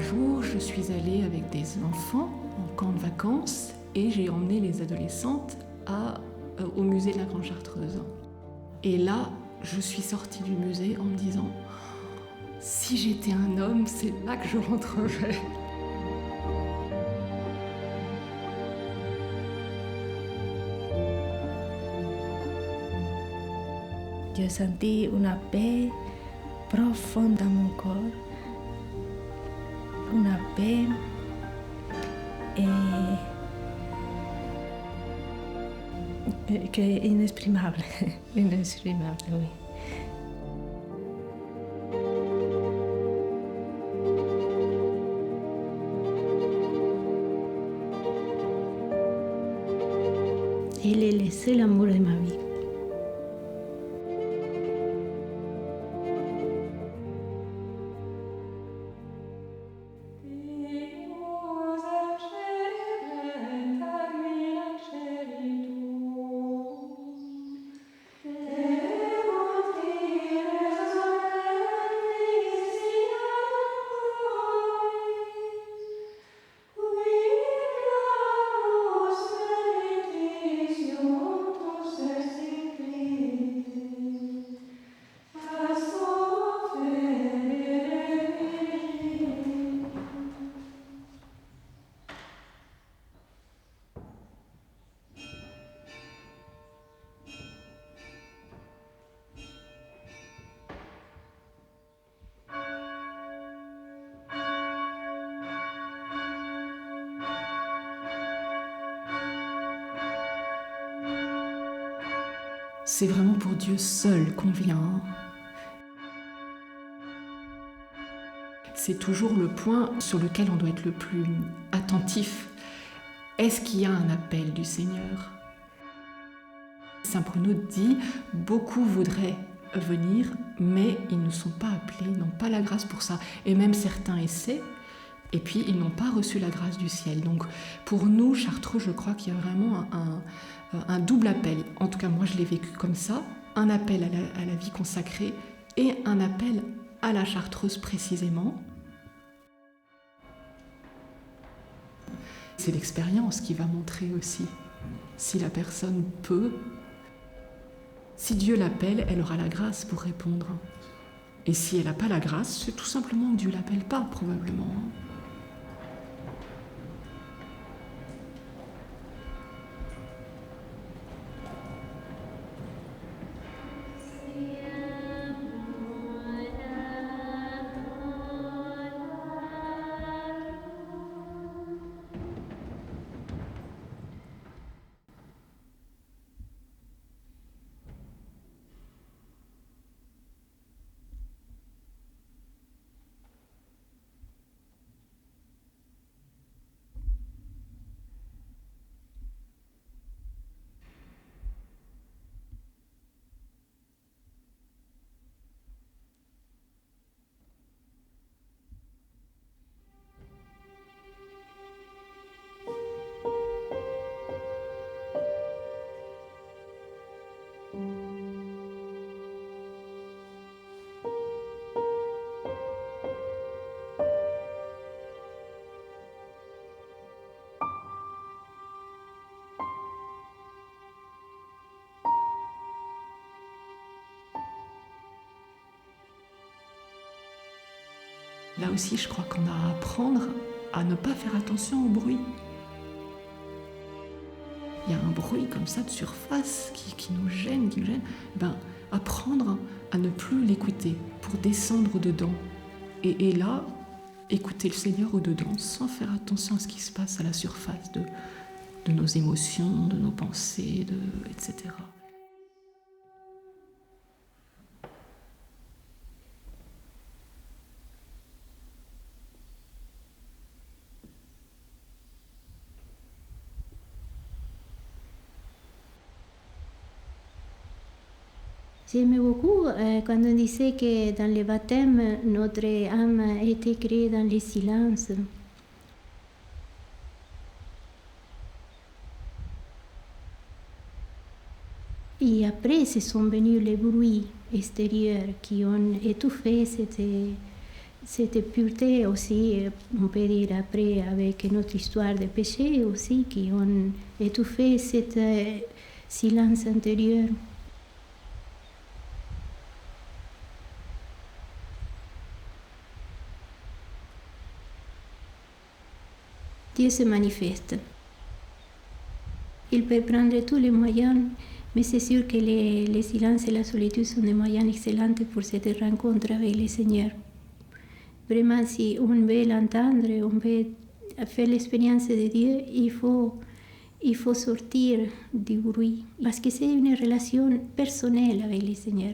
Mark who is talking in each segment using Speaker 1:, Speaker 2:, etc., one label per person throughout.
Speaker 1: jour, je suis allée avec des enfants en camp de vacances et j'ai emmené les adolescentes au musée de la Grande Chartreuse. Et là, je suis sortie du musée en me disant « Si j'étais un homme, c'est là que je rentrerais ».
Speaker 2: J'ai senti une paix profonde dans mon corps, une paix qui est inexprimable, inexprimable, oui. Il est le seul amour de ma vie.
Speaker 1: C'est vraiment pour Dieu seul qu'on vient. C'est toujours le point sur lequel on doit être le plus attentif. Est-ce qu'il y a un appel du Seigneur ? Saint Bruno dit « Beaucoup voudraient venir, mais ils ne sont pas appelés, ils n'ont pas la grâce pour ça. Et même certains essaient, et puis ils n'ont pas reçu la grâce du ciel. » Donc pour nous, Chartreux, je crois qu'il y a vraiment un double appel. En tout cas, moi, je l'ai vécu comme ça. Un appel à la vie consacrée et un appel à la chartreuse précisément. C'est l'expérience qui va montrer aussi si la personne peut. Si Dieu l'appelle, elle aura la grâce pour répondre. Et si elle n'a pas la grâce, c'est tout simplement que Dieu ne l'appelle pas, probablement. Là aussi, je crois qu'on a à apprendre à ne pas faire attention au bruit. Il y a un bruit comme ça de surface qui nous gêne, apprendre à ne plus l'écouter pour descendre dedans. Et là, écouter le Seigneur au-dedans sans faire attention à ce qui se passe à la surface de nos émotions, de nos pensées, etc.
Speaker 2: J'aimais beaucoup quand on disait que dans le baptême, notre âme a été créée dans le silence. Et après, ce sont venus les bruits extérieurs qui ont étouffé cette pureté aussi, on peut dire après, avec notre histoire de péché aussi, qui ont étouffé cet silence intérieur. Dieu se manifeste. Il peut prendre tous les moyens, mais c'est sûr que le silence et la solitude sont des moyens excellents pour cette rencontre avec le Seigneur. Vraiment, si on veut l'entendre, on veut faire l'expérience de Dieu, il faut sortir du bruit, parce que c'est une relation personnelle avec le Seigneur.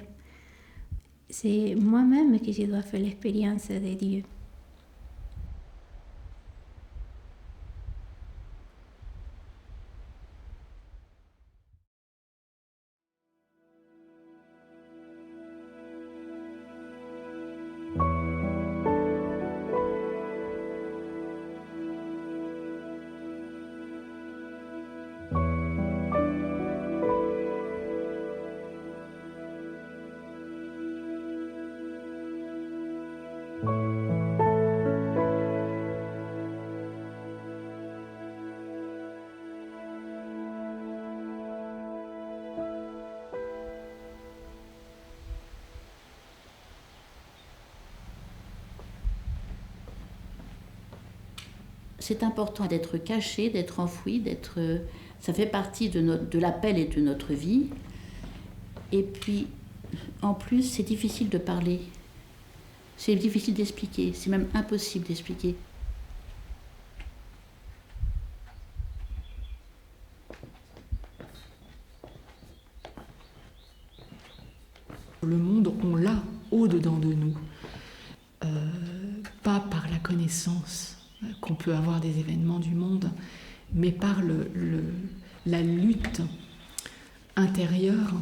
Speaker 2: C'est moi-même que je dois faire l'expérience de Dieu.
Speaker 3: C'est important d'être caché, d'être enfoui, ça fait partie de l'appel et de notre vie. Et puis, en plus, c'est difficile de parler. C'est difficile d'expliquer, c'est même impossible d'expliquer.
Speaker 1: Le monde, on l'a au-dedans de nous. Pas par la connaissance qu'on peut avoir des événements du monde, mais par la lutte intérieure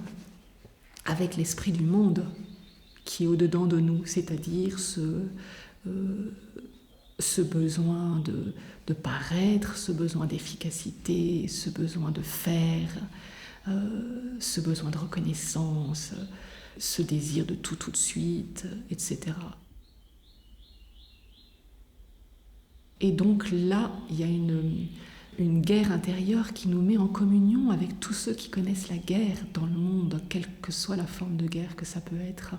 Speaker 1: avec l'esprit du monde qui est au-dedans de nous, c'est-à-dire ce besoin de paraître, ce besoin d'efficacité, ce besoin de faire, ce besoin de reconnaissance, ce désir de tout de suite, etc. Et donc là, il y a une guerre intérieure qui nous met en communion avec tous ceux qui connaissent la guerre dans le monde, quelle que soit la forme de guerre que ça peut être.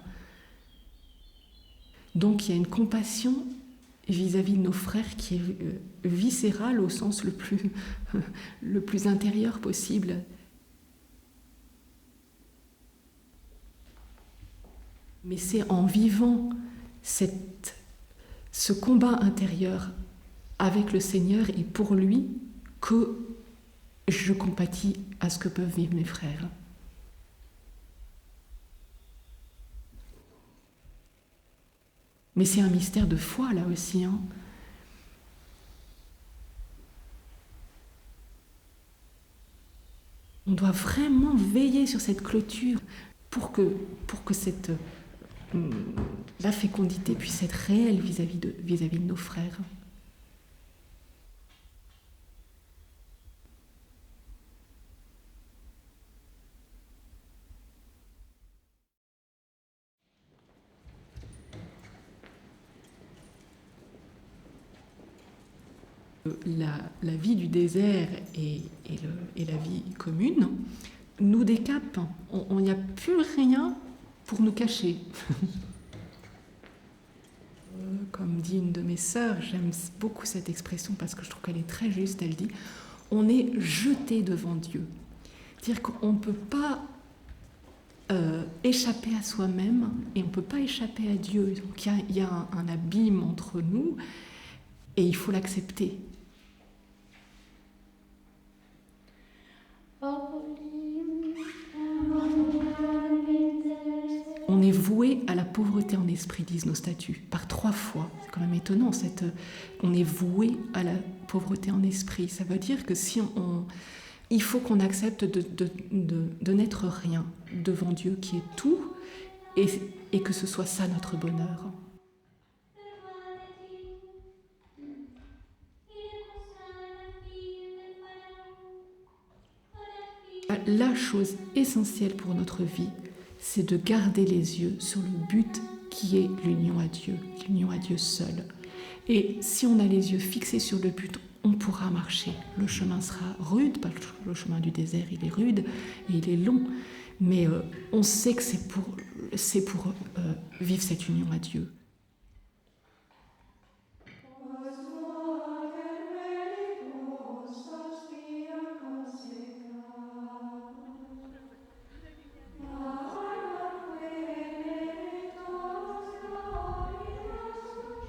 Speaker 1: Donc il y a une compassion vis-à-vis de nos frères qui est viscérale au sens le plus intérieur possible. Mais c'est en vivant ce combat intérieur avec le Seigneur et pour lui que je compatis à ce que peuvent vivre mes frères. Mais c'est un mystère de foi là aussi. On doit vraiment veiller sur cette clôture pour que la fécondité puisse être réelle vis-à-vis de nos frères. La vie du désert et la vie commune nous décapent. Il n'y a plus rien pour nous cacher. Comme dit une de mes sœurs, j'aime beaucoup cette expression parce que je trouve qu'elle est très juste, elle dit « on est jeté devant Dieu ». C'est-à-dire qu'on ne peut pas échapper à soi-même et on ne peut pas échapper à Dieu. Donc il y a un abîme entre nous et il faut l'accepter. On est voué à la pauvreté en esprit, disent nos statuts, par 3 fois. C'est quand même étonnant, on est voué à la pauvreté en esprit. Ça veut dire que il faut qu'on accepte de n'être rien devant Dieu qui est tout, et que ce soit ça notre bonheur. La chose essentielle pour notre vie, c'est de garder les yeux sur le but qui est l'union à Dieu seul. Et si on a les yeux fixés sur le but, on pourra marcher. Le chemin sera rude, le chemin du désert, il est rude et il est long, mais on sait que c'est pour vivre cette union à Dieu.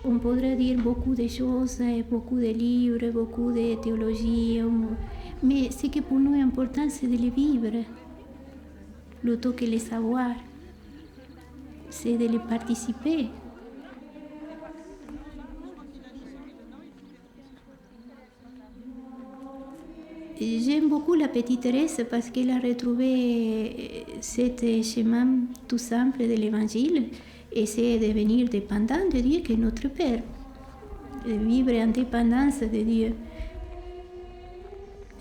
Speaker 2: On pourrait dire beaucoup de choses, beaucoup de livres, beaucoup de théologie, mais ce qui pour nous est important, c'est de les vivre, plutôt que les savoir, c'est de les participer. J'aime beaucoup la petite Thérèse parce qu'elle a retrouvé ce chemin tout simple de l'Évangile et c'est devenir dépendant de Dieu qui est notre Père, de vivre en dépendance de Dieu.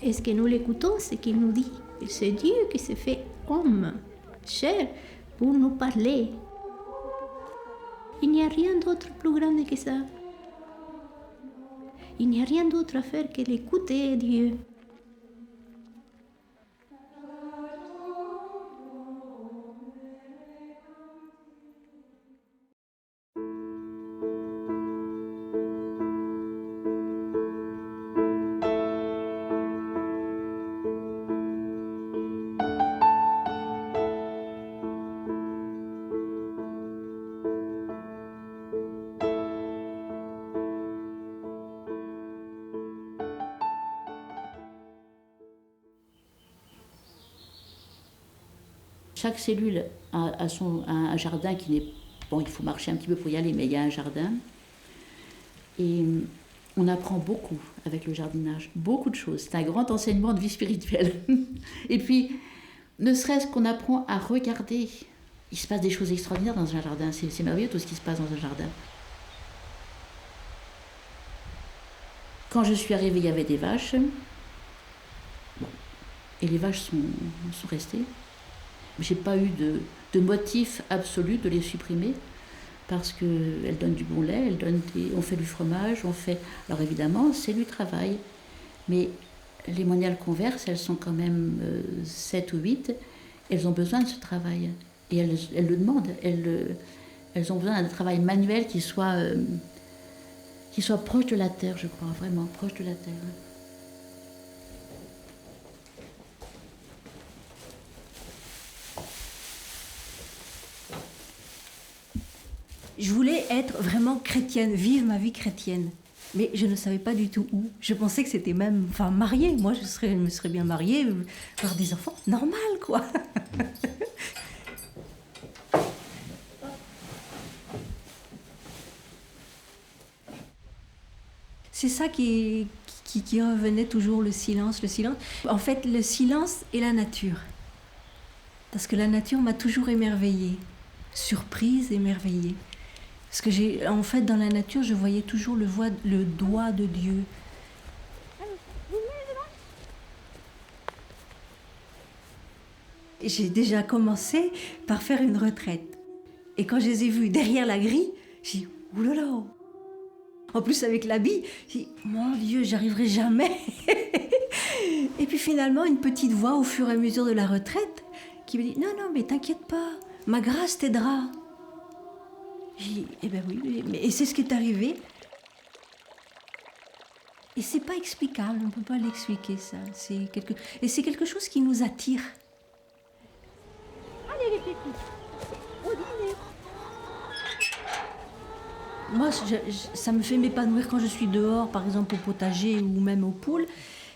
Speaker 2: Est-ce que nous l'écoutons, ce qu'il nous dit? C'est Dieu qui s'est fait homme, chair, pour nous parler. Il n'y a rien d'autre plus grand que ça. Il n'y a rien d'autre à faire que d'écouter Dieu.
Speaker 3: Chaque cellule a un jardin qui n'est... Bon, il faut marcher un petit peu pour y aller, mais il y a un jardin. Et on apprend beaucoup avec le jardinage, beaucoup de choses. C'est un grand enseignement de vie spirituelle. Et puis, ne serait-ce qu'on apprend à regarder. Il se passe des choses extraordinaires dans un jardin. C'est merveilleux tout ce qui se passe dans un jardin. Quand je suis arrivée, il y avait des vaches. Bon. Et les vaches sont restées. Je n'ai pas eu de motif absolu de les supprimer parce qu'elles donnent du bon lait, on fait du fromage, Alors évidemment, c'est du travail. Mais les moniales qu'on verse, elles sont quand même 7 ou 8. Elles ont besoin de ce travail. Et elles le demandent. Elles ont besoin d'un travail manuel qui soit proche de la terre, je crois, vraiment proche de la terre.
Speaker 4: Je voulais être vraiment chrétienne, vivre ma vie chrétienne. Mais je ne savais pas du tout où. Je pensais que c'était même... Enfin, mariée. Moi, je me serais bien mariée, avoir des enfants. Normal, quoi. C'est ça qui revenait toujours, le silence. En fait, le silence et la nature. Parce que la nature m'a toujours émerveillée. Surprise, émerveillée. Parce que en fait, dans la nature, je voyais toujours le doigt de Dieu. J'ai déjà commencé par faire une retraite. Et quand je les ai vus derrière la grille, j'ai dit « Oulala !» En plus, avec l'habit, j'ai dit « Mon Dieu, j'arriverai jamais !» Et puis finalement, une petite voix au fur et à mesure de la retraite qui me dit « Non, mais t'inquiète pas, ma grâce t'aidera. » J'ai dit, eh ben oui, et c'est ce qui est arrivé. Et c'est pas explicable, on ne peut pas l'expliquer ça. Et c'est quelque chose qui nous attire. Allez les pépites, au dîner. Moi, ça me fait m'épanouir quand je suis dehors, par exemple au potager ou même aux poules.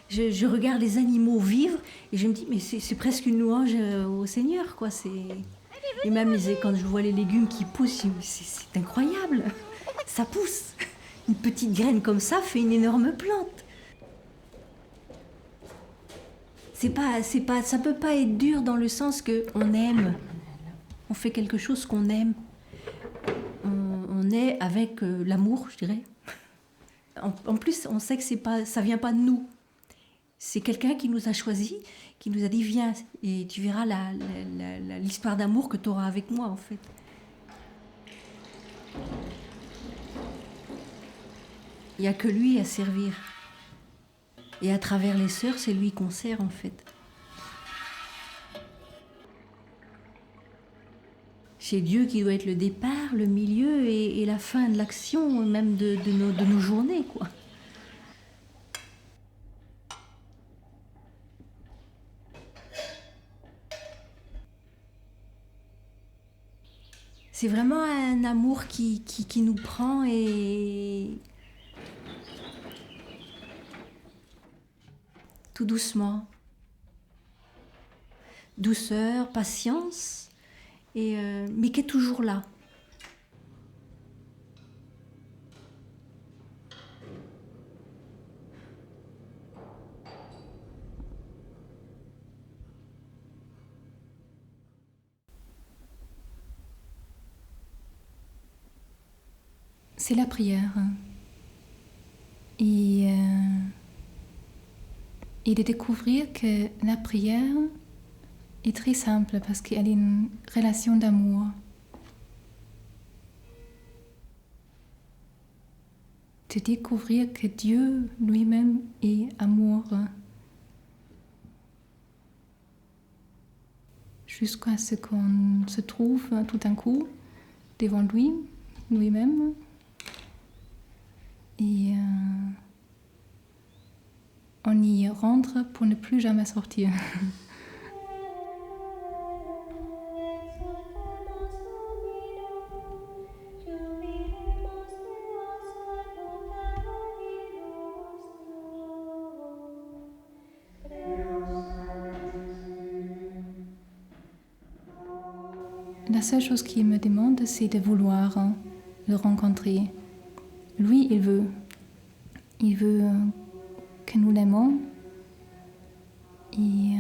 Speaker 4: Je regarde les animaux vivre et je me dis, mais c'est presque une louange au Seigneur, quoi. Et même quand je vois les légumes qui poussent, c'est incroyable. Ça pousse. Une petite graine comme ça fait une énorme plante. Ça peut pas être dur dans le sens qu'on aime. On fait quelque chose qu'on aime. On est avec l'amour, je dirais. En plus, on sait que ça vient pas de nous. C'est quelqu'un qui nous a choisis, qui nous a dit « Viens, et tu verras l'histoire d'amour que tu auras avec moi, en fait. » Il n'y a que lui à servir. Et à travers les sœurs, c'est lui qu'on sert en fait. C'est Dieu qui doit être le départ, le milieu et la fin de l'action, même de nos journées, quoi. C'est vraiment un amour qui nous prend et tout doucement. Douceur, patience, mais qui est toujours là.
Speaker 5: C'est la prière. Et de découvrir que la prière est très simple parce qu'elle est une relation d'amour. De découvrir que Dieu lui-même est amour. Jusqu'à ce qu'on se trouve tout d'un coup devant lui-même. Et on y rentre pour ne plus jamais sortir. La seule chose qu'il me demande, c'est de vouloir le rencontrer. Lui, il veut que nous l'aimons. Et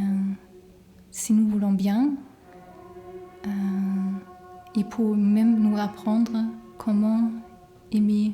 Speaker 5: si nous voulons bien, il peut même nous apprendre comment aimer.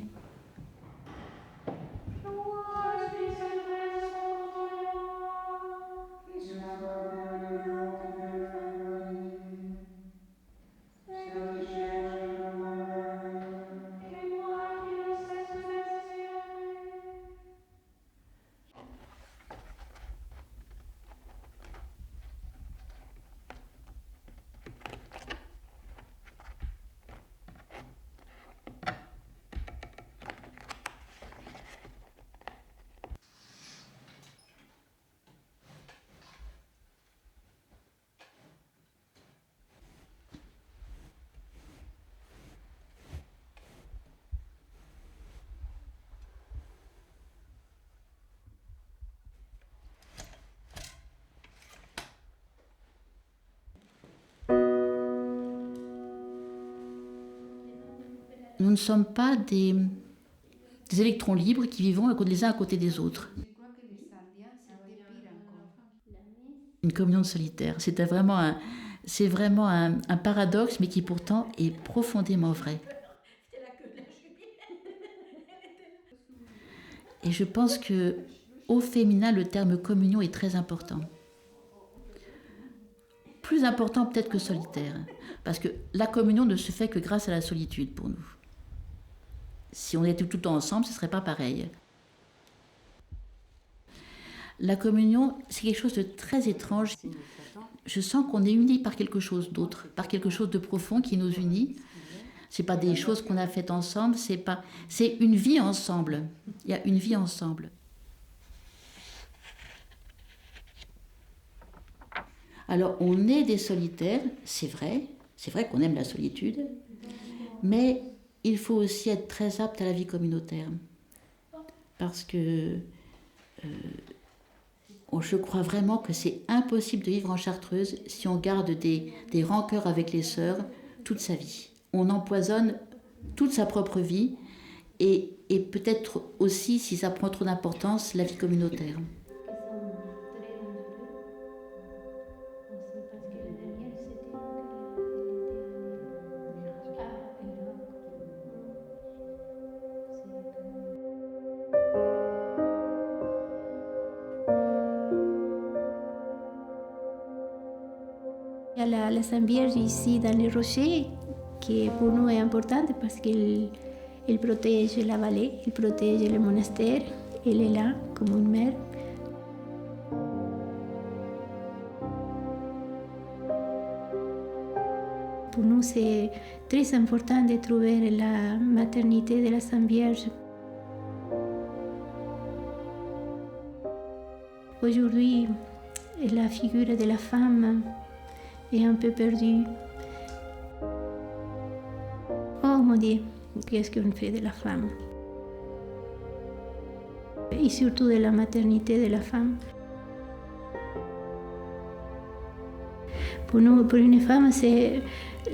Speaker 3: Nous ne sommes pas des électrons libres qui vivons les uns à côté des autres. Une communion de solitaires. C'est vraiment un paradoxe, mais qui pourtant est profondément vrai. Et je pense que au féminin, le terme communion est très important. Plus important peut-être que solitaire, parce que la communion ne se fait que grâce à la solitude pour nous. Si on était tout le temps ensemble, ce ne serait pas pareil. La communion, c'est quelque chose de très étrange. Je sens qu'on est unis par quelque chose d'autre, par quelque chose de profond qui nous unit. C'est pas des choses qu'on a faites ensemble, c'est une vie ensemble. Il y a une vie ensemble. Alors, on est des solitaires, c'est vrai qu'on aime la solitude, mais il faut aussi être très apte à la vie communautaire. Parce que je crois vraiment que c'est impossible de vivre en Chartreuse si on garde des rancœurs avec les sœurs toute sa vie. On empoisonne toute sa propre vie et peut-être aussi, si ça prend trop d'importance, la vie communautaire.
Speaker 2: Il y a la Sainte Vierge ici dans les rochers, qui pour nous est importante parce qu'elle Elle protège la vallée, elle protège le monastère. Elle est là comme une mère. Pour nous, c'est très important de trouver la maternité de la Sainte Vierge. Aujourd'hui, la figure de la femme est un peu perdue. Oh mon Dieu, qu'est-ce qu'on fait de la femme? Et surtout de la maternité de la femme. Pour nous, pour une femme, c'est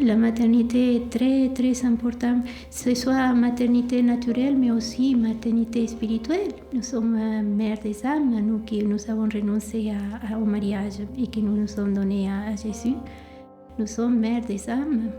Speaker 2: la maternité est très très importante. Que ce soit maternité naturelle, mais aussi maternité spirituelle. Nous sommes mères des âmes, nous qui nous avons renoncé au mariage et qui nous sommes donnés à Jésus. Nous sommes mères des âmes.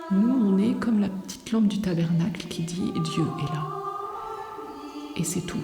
Speaker 1: Nous, on est comme la petite lampe du tabernacle qui dit « Dieu est là ». Et c'est tout.